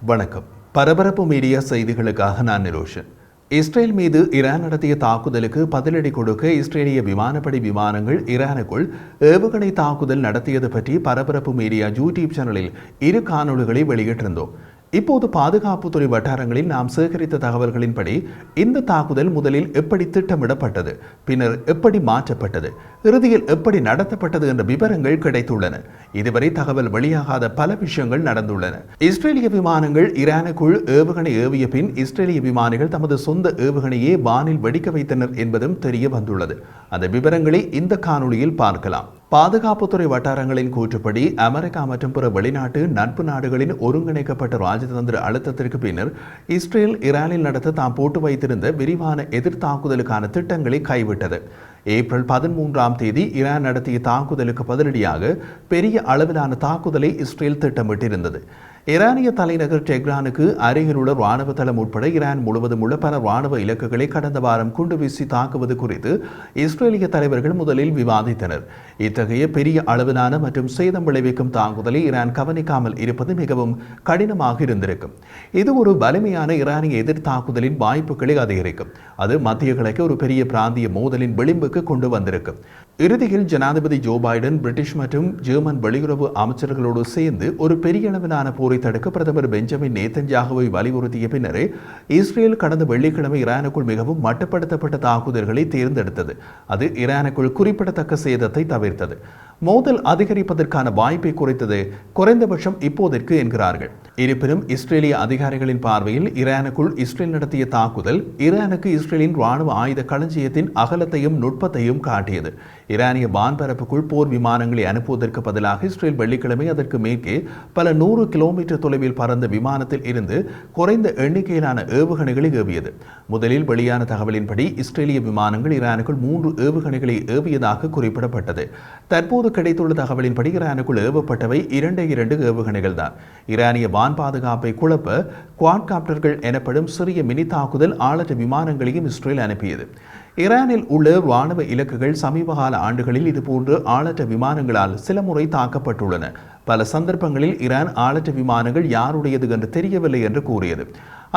வணக்கம். பரபரப்பு மீடியா செய்திகளுக்காக நான் நிரோஷன். இஸ்ரேல் மீது ஈரான் நடத்திய தாக்குதலுக்கு பதிலடி கொடுக்க இஸ்ரேலிய விமானப்படை விமானங்கள் ஈரானுக்குள் ஏவுகணை தாக்குதல் நடத்தியது பற்றி பரபரப்பு மீடியா யூடியூப் சேனலில் 2 காணொளிகளை வெளியிட்டிருந்தோம். இப்போது பாதுகாப்புத்துறை வட்டாரங்களில் நாம் சேகரித்த தகவல்களின்படி இந்த தாக்குதல் முதலில் எப்படி திட்டமிடப்பட்டது, பின்னர் எப்படி மாற்றப்பட்டது, இறுதியில் எப்படி நடத்தப்பட்டது என்ற விவரங்கள் கிடைத்துள்ளன. இதுவரை தகவல் வெளியாகாத பல விஷயங்கள் நடந்துள்ளன. இஸ்ரேலிய விமானங்கள் ஈரானுக்குள் ஏவுகணை ஏவிய பின் இஸ்ரேலிய விமானிகள் தமது சொந்த ஏவுகணையே வானில் வெடிக்க வைத்தனர் என்பதும் தெரிய வந்துள்ளது. அந்த விவரங்களை இந்த காணொளியில் பார்க்கலாம். பாதுகாப்புத்துறை வட்டாரங்களின் கூற்றுப்படி அமெரிக்கா மற்றும் பிற வெளிநாட்டு நட்பு நாடுகளின் ஒருங்கிணைக்கப்பட்ட ராஜதந்திர அழுத்தத்திற்கு பின்னர் இஸ்ரேல் ஈரானில் நடத்த தாம் போட்டு வைத்திருந்த விரிவான எதிர்த்தாக்குதலுக்கான திட்டங்களை கைவிட்டது. ஏப்ரல் 13ஆம் தேதி ஈரான் நடத்திய தாக்குதலுக்கு பதிலடியாக பெரிய அளவிலான தாக்குதலை இஸ்ரேல் திட்டமிட்டிருந்தது. ஈரானிய தலைநகர் டெஹ்ரானுக்கு அருகிலுள்ள ராணுவ தளம் உட்பட ஈரான் முழுவதும் உள்ள பல ராணுவ இலக்குகளை கடந்த வாரம் குண்டு வீசி தாக்குவது குறித்து இஸ்ரேலிய தலைவர்கள் முதலில் விவாதித்தனர். இத்தகைய பெரிய அளவிலான மற்றும் சேதம் விளைவிக்கும் தாக்குதலை ஈரான் கவனிக்காமல் இருப்பது மிகவும் கடினமாக இருந்திருக்கும். இது ஒரு வலிமையான ஈரானிய எதிர் தாக்குதலின் வாய்ப்புகளை அதிகரிக்கும். அது மத்திய கிழக்கு ஒரு பெரிய பிராந்திய மோதலின் விளிம்புக்கு கொண்டு வந்திருக்கும். இறுதியில் ஜனாதிபதி ஜோ பைடன் பிரிட்டிஷ் மற்றும் ஜெர்மன் வெளியுறவு அமைச்சர்களோடு சேர்ந்து ஒரு பெரிய அளவிலான போரை தடுக்க பிரதமர் பெஞ்சமின் நேதன்யாகுவை வலியுறுத்திய பின்னரே இஸ்ரேல் கடந்த வெள்ளிக்கிழமை ஈரானுக்குள் மிகவும் மட்டுப்படுத்தப்பட்ட தாக்குதல்களை தேர்ந்தெடுத்தது. அது ஈரானுக்குள் குறிப்பிடத்தக்க சேதத்தை தவிர்த்தது. மோதல் அதிகரிப்பதற்கான வாய்ப்பை குறைத்தது, குறைந்தபட்சம் இப்போதற்கு என்கிறார்கள். இருப்பினும் இஸ்ரேலிய அதிகாரிகளின் பார்வையில் ஈரானுக்குள் இஸ்ரேல் நடத்திய தாக்குதல் ஈரானுக்கு இஸ்ரேலின் ராணுவ ஆயுத களஞ்சியத்தின் அகலத்தையும் நுட்பத்தையும் காட்டியது. ஈரானிய வான்பரப்புக்குள் போர் விமானங்களை அனுப்புவதற்கு பதிலாக இஸ்ரேல் வெள்ளிக்கிழமை அதற்கு மேற்கே பல 100 கிலோமீட்டர் தொலைவில் பறந்த விமானத்தில் இருந்து குறைந்த எண்ணிக்கையிலான ஏவுகணைகளை ஏவியது. முதலில் வெளியான தகவலின்படி இஸ்ரேலிய விமானங்கள் ஈரானுக்குள் 3 ஏவுகணைகளை ஏவியதாக குறிப்பிடப்பட்டது. தற்போது கிடைத்துள்ள தகவலின்படி ஈரானுக்குள் ஏவப்பட்டவை 2 ஏவுகணைகள் தான். ஈரானிய வான் பாதுகாப்பை குழப்ப குவாட்காப்டர்கள் எனப்படும் சிறிய மினி தாக்குதல் ஆளற்ற விமானங்களையும் இஸ்ரேல் அனுப்பியது. ஈரானில் உள்ள ராணுவ இலக்குகள் சமீபகால ஆண்டுகளில் இதுபோன்ற ஆளற்ற விமானங்களால் சில முறை தாக்கப்பட்டுள்ளன. பல சந்தர்ப்பங்களில் ஈரான் ஆளற்ற விமானங்கள் யாருடையது என்று தெரியவில்லை என்று கூறியது.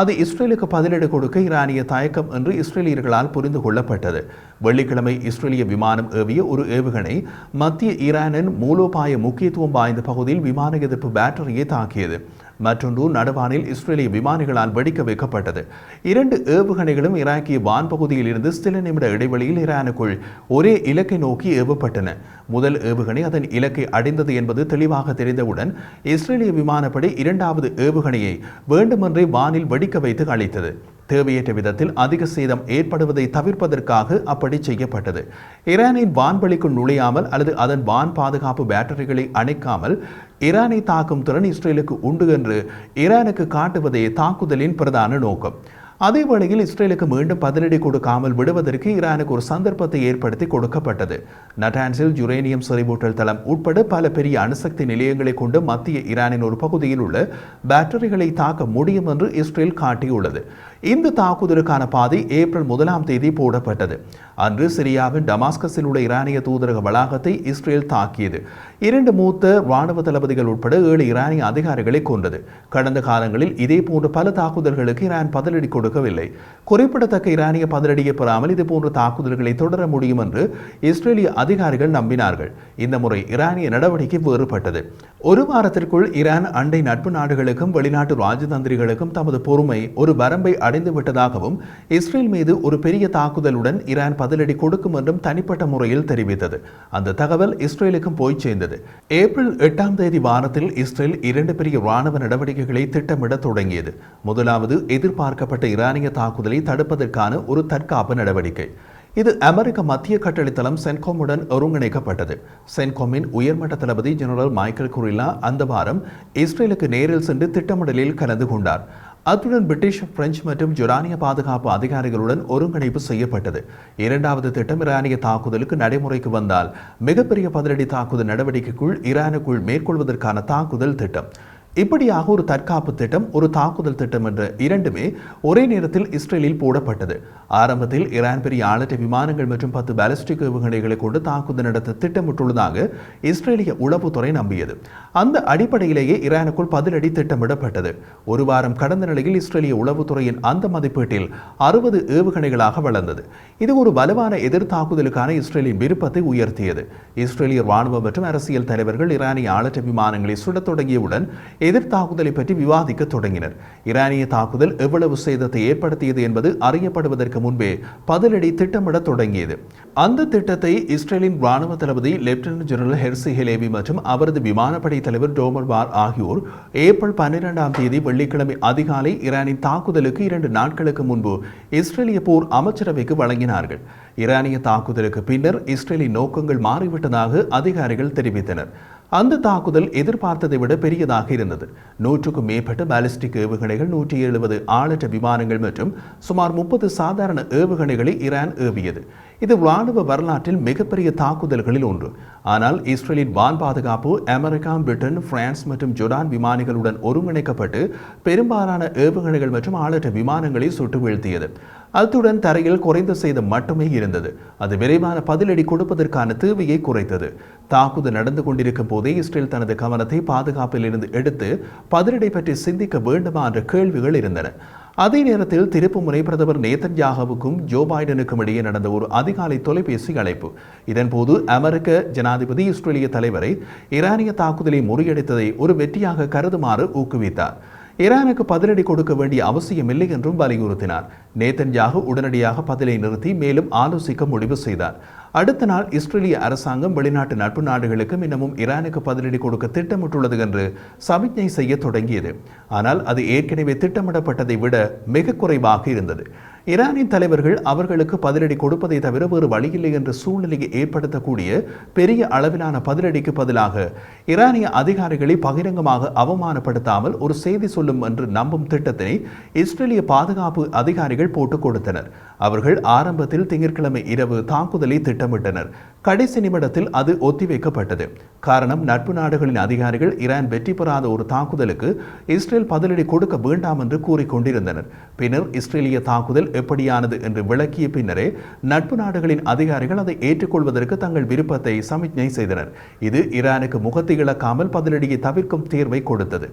அது இஸ்ரேலுக்கு பதிலடி கொடுக்க ஈரானிய தயக்கம் என்று இஸ்ரேலியர்களால் புரிந்து கொள்ளப்பட்டது. வெள்ளிக்கிழமை இஸ்ரேலிய விமானம் ஏவிய ஒரு ஏவுகணை மத்திய ஈரானின் மூலோபாய முக்கியத்துவம் வாய்ந்த பகுதியில் விமான எதிர்ப்பு பேட்டரியை தாக்கியது. மற்றொன்று நடுவானில் இஸ்ரேலிய விமானிகளால் வெடிக்க வைக்கப்பட்டது. 2 ஏவுகணைகளும் ஈராக்கிய வான் பகுதியில் இருந்து சில நிமிட இடைவெளியில் ஈரானுக்குள் ஒரே இலக்கை நோக்கி ஏவப்பட்டன. முதல் ஏவுகணை அதன் இலக்கை அடைந்தது என்பது தெளிவாக தெரிந்தவுடன் இஸ்ரேலிய விமானப்படை 2வது ஏவுகணையை வேண்டுமென்றே வானில் வெடிக்க வைத்து அழித்தது. தேவையற்ற விதத்தில் அதிக சேதம் ஏற்படுவதை தவிர்ப்பதற்காக அப்படி செய்யப்பட்டது. ஈரானின் வான்வெளிக்குள் நுழையாமல் அல்லது அதன் வான் பாதுகாப்பு பேட்டரிகளை அணைக்காமல் ஈரானை தாக்கும் திறன் இஸ்ரேலுக்கு உண்டு என்று ஈரானுக்கு காட்டுவதே தாக்குதலின் பிரதான நோக்கம். அதே வேளையில் இஸ்ரேலுக்கு மீண்டும் பதிலடி கொடுக்காமல் விடுவதற்கு ஈரானுக்கு ஒரு சந்தர்ப்பத்தை ஏற்படுத்தி கொடுக்கப்பட்டது. நட்டான்ஸில் யுரேனியம் செறிவூட்டல் தளம் உட்பட பல பெரிய அணுசக்தி நிலையங்களை கொண்டு மத்திய ஈரானின் ஒரு பகுதியில் உள்ள பேட்டரிகளை தாக்க முடியும் என்று இஸ்ரேல் காட்டியுள்ளது. இந்த தாக்குதலுக்கான பாதை ஏப்ரல் 1ஆம் தேதி போடப்பட்டது. அன்று சிரியாவின் டமாஸ்கஸில் உள்ள ஈரானிய தூதரக வளாகத்தை இஸ்ரேல் தாக்கியது. 2 மூத்த ராணுவ தளபதிகள் உட்பட 7 ஈரானிய அதிகாரிகளை கொண்டது. கடந்த காலங்களில் இதேபோன்ற பல தாக்குதல்களுக்கு ஈரான் பதிலடி கொடுக்கவில்லை. குறிப்பிடத்தக்க ஈரானிய பதிலடியை பெறாமல் இதுபோன்ற தாக்குதல்களை தொடர முடியும் என்று இஸ்ரேலிய அதிகாரிகள் நம்பினார்கள். இந்த முறை ஈரானிய நடவடிக்கை வேறுபட்டது. ஒரு வாரத்திற்குள் ஈரான் அண்டை நட்பு நாடுகளுக்கும் வெளிநாட்டு ராஜதந்திரிகளுக்கும் தமது பொறுமை ஒரு வரம்பை அடைந்து விட்டதாகவும் இஸ்ரேல் மீது ஒரு பெரிய தாக்குதலுடன் ஈரான் பதிலடி கொடுக்கும் என்றும் தனிப்பட்ட முறையில் தெரிவித்தது. அந்த தகவல் இஸ்ரேலுக்கும் போய் சேர்ந்தது. ஏப்ரல் 8ஆம் தேதி வாரத்தில் இஸ்ரேல் 2 பெரிய ராணுவ நடவடிக்கைகளை திட்டமிட தொடங்கியது. முதலாவது எதிர்பார்க்கப்பட்ட ஈரானிய தாக்குதலை தடுப்பதற்கான ஒரு தற்காப்பு நடவடிக்கை. இது அமெரிக்க மத்திய கட்டளைத்தளம் சென்காமுடன் ஒருங்கிணைக்கப்பட்டது. சென்காமின் உயர்மட்ட தளபதி ஜெனரல் மைக்கேல் குரில்லா அந்த வாரம் இஸ்ரேலுக்கு நேரில் சென்று திட்டமிடலில் கலந்து கொண்டார். அத்துடன் பிரிட்டிஷ், பிரெஞ்சு மற்றும் ஜொர்டானிய பாதுகாப்பு அதிகாரிகளுடன் ஒருங்கிணைப்பு செய்யப்பட்டது. 2வது திட்டம் ஈரானிய தாக்குதலுக்கு நடைமுறைக்கு வந்தால் மிகப்பெரிய பதிலடி தாக்குதல் நடவடிக்கைக்குள் ஈரானுக்குள் மேற்கொள்வதற்கான தாக்குதல் திட்டம். இப்படியாக ஒரு தற்காப்பு திட்டம், ஒரு தாக்குதல் திட்டம் என்ற இரண்டுமே ஒரே நேரத்தில் இஸ்ரேலில் போடப்பட்டது. ஆரம்பத்தில் ஈரான் பெரிய ஆளற்ற விமானங்கள் மற்றும் 10 பாலிஸ்டிக் ஏவுகணைகளை கொண்டு தாக்குதல் நடத்த திட்டமிட்டுள்ளதாக இஸ்ரேலிய உளவுத்துறை நம்பியது. அந்த அடிப்படையிலேயே ஈரானுக்குள் பதிலடி திட்டமிடப்பட்டது. ஒரு வாரம் கடந்த நிலையில் இஸ்ரேலிய உளவுத்துறையின் அந்த மதிப்பீட்டில் 60 ஏவுகணைகளாக வளர்ந்தது. இது ஒரு வலுவான எதிர் தாக்குதலுக்கான இஸ்ரேலின் விருப்பத்தை உயர்த்தியது. இஸ்ரேலிய ராணுவ மற்றும் அரசியல் தலைவர்கள் ஈரானிய ஆளற்ற விமானங்களை சுடத் தொடங்கியவுடன் எதிர்த்தாக்குதலை பற்றி விவாதிக்க தொடங்கினர். ஈரானிய தாக்குதல் எவ்வளவு சேதத்தை ஏற்படுத்தியது என்பது அறியப்படுவதற்கு முன்பே பதிலடி திட்டமிட தொடங்கியது. அந்த திட்டத்தை இஸ்ரேலின் ராணுவ தளபதி லெப்டினன்ட் ஜெனரல் ஹெர்சி ஹெலேவி மற்றும் அவரது விமானப்படை தலைவர் டோமர் பார் ஆகியோர் ஏப்ரல் 12ஆம் தேதி வெள்ளிக்கிழமை அதிகாலை ஈரானின் தாக்குதலுக்கு 2 நாட்களுக்கு முன்பு இஸ்ரேலிய போர் அமைச்சரவைக்கு வழங்கினார்கள். ஈரானிய தாக்குதலுக்கு பின்னர் இஸ்ரேலின் நோக்கங்கள் மாறிவிட்டதாக அதிகாரிகள் தெரிவித்தனர். அந்த தாக்குதல் எதிர்பார்த்ததை விட பெரியதாக இருந்தது. 100க்கும் மேற்பட்ட பாலிஸ்டிக் ஏவுகணைகள், 170 ஆளற்ற விமானங்கள் மற்றும் சுமார் 30 சாதாரண ஏவுகணைகளை ஈரான் ஏவியது. இது ராணுவ வரலாற்றில் மிகப்பெரிய தாக்குதல்களில் ஒன்று. ஆனால் இஸ்ரேலின் வான் பாதுகாப்பு அமெரிக்கா, பிரிட்டன், பிரான்ஸ் மற்றும் ஜோர்டான் விமானிகளுடன் ஒருங்கிணைக்கப்பட்டு பெரும்பாலான ஏவுகணைகள் மற்றும் ஆளற்ற விமானங்களை சுட்டு வீழ்த்தியது. அத்துடன் தரையில் குறைந்த சேதம் மட்டுமே இருந்தது. அது விரைவான பதிலடி கொடுப்பதற்கான தேவையை குறைத்தது. தாக்குதல் நடந்து கொண்டிருக்கும் போதே இஸ்ரேல் தனது கவனத்தை பாதுகாப்பில் இருந்து எடுத்து பதிலடி பற்றி சிந்திக்க வேண்டுமா என்ற கேள்விகள் இருந்தன. அதே நேரத்தில் திருப்புமுனை பிரதமர் நேதன்யாகுவுக்கும் ஜோ பைடனுக்கும் இடையே நடந்த ஒரு அதிகாலை தொலைபேசி அழைப்பு. இதன்போது அமெரிக்க ஜனாதிபதி இஸ்ரேலிய தலைவரை ஈரானிய தாக்குதலை முறியடித்ததை ஒரு வெற்றியாக கருதுமாறு ஊக்குவித்தார். ஈரானுக்கு பதிலடி கொடுக்க வேண்டிய அவசியமில்லை என்றும் வலியுறுத்தினார். நேதன்யாகு உடனடியாக பதிலை நிறுத்தி மேலும் ஆலோசிக்க முடிவு செய்தார். அடுத்த நாள் இஸ்ரேலிய அரசாங்கம் வெளிநாட்டு நட்பு நாடுகளுக்கு இன்னமும் ஈரானுக்கு பதிலடி கொடுக்க திட்டமிட்டுள்ளது என்று சமிக்ஞை செய்ய தொடங்கியது. ஆனால் அது ஏற்கனவே திட்டமிடப்பட்டதை விட மிக குறைவாக இருந்தது. ஈரானின் தலைவர்கள் அவர்களுக்கு பதிலடி கொடுப்பதை தவிர வேறு வழியில்லை என்ற சூழ்நிலையை ஏற்படுத்தக்கூடிய பெரிய அளவிலான பதிலடிக்கு பதிலாக ஈரானிய அதிகாரிகளை பகிரங்கமாக அவமானப்படுத்தாமல் ஒரு செய்தி சொல்லும் என்று நம்பும் திட்டத்தினை இஸ்ரேலிய பாதுகாப்பு அதிகாரிகள் போட்டுக் கொடுத்தனர். அவர்கள் ஆரம்பத்தில் திங்கட்கிழமை இரவு தாக்குதலை திட்டமிட்டனர். கடைசி நிமிடத்தில் அது ஒத்திவைக்கப்பட்டது. காரணம், நட்பு நாடுகளின் அதிகாரிகள் ஈரான் வெற்றி பெறாத ஒரு தாக்குதலுக்கு இஸ்ரேல் பதிலடி கொடுக்க வேண்டாம் என்று கூறிக்கொண்டிருந்தனர். பின்னர் இஸ்ரேலிய தாக்குதல் எப்படியானது என்று விளக்கிய பின்னரே நட்பு நாடுகளின் அதிகாரிகள் அதை ஏற்றுக்கொள்வதற்கு தங்கள் விருப்பத்தை சமிக்ஞை செய்தனர். இது ஈரானுக்கு முகத்தை இழக்காமல் பதிலடியை தவிர்க்கும் தீர்வை கொடுத்தது.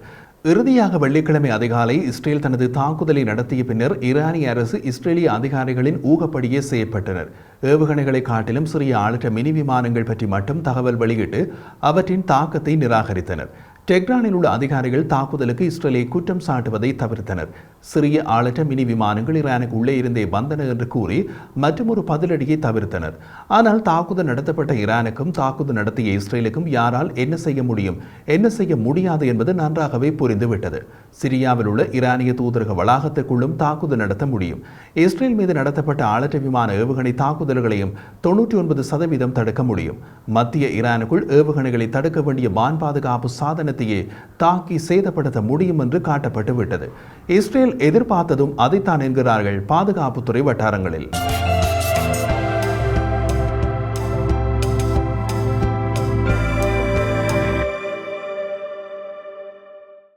இறுதியாக வெள்ளிக்கிழமை அதிகாலை இஸ்ரேல் தனது தாக்குதலை நடத்திய பின்னர் ஈரானிய அரசு இஸ்ரேலிய அதிகாரிகளின் ஊகப்படியே செய்யப்பட்டனர். ஏவுகணைகளை காட்டிலும் சிறிய ஆளற்ற மினி விமானங்கள் பற்றி மட்டும் தகவல் வெளியிட்டு அவற்றின் தாக்கத்தை நிராகரித்தனர். டெஹ்ரானில் உள்ள அதிகாரிகள் தாக்குதலுக்கு இஸ்ரேலை குற்றம் சாட்டுவதை தவிர்த்தனர். சிறிய ஆளற்ற மினி விமானங்கள் ஈரானுக்கு உள்ளே இருந்தே வந்தன என்று கூறி மற்றொரு பதிலடியை தவிர்த்தனர். ஆனால் தாக்குதல் நடத்தப்பட்ட ஈரானுக்கும் தாக்குதல் நடத்திய இஸ்ரேலுக்கும் யாரால் என்ன செய்ய முடியும், என்ன செய்ய முடியாது என்பது நன்றாகவே புரிந்துவிட்டது. சிரியாவில் உள்ள ஈரானிய தூதரக வளாகத்துக்குள்ளும் தாக்குதல் நடத்த முடியும். இஸ்ரேல் மீது நடத்தப்பட்ட ஆளற்ற விமான ஏவுகணை தாக்குதல்களையும் 99% தடுக்க முடியும். மத்திய ஈரானுக்குள் ஏவுகணைகளை தடுக்க வேண்டிய வான் பாதுகாப்பு சாதனத்தையே தாக்கி சேதப்படுத்த முடியும் என்று காட்டப்பட்டு விட்டது. இஸ்ரேல் எதிர்பார்த்ததும் அதைத்தான் என்கிறார்கள் பாதுகாப்புத்துறை வட்டாரங்களில்.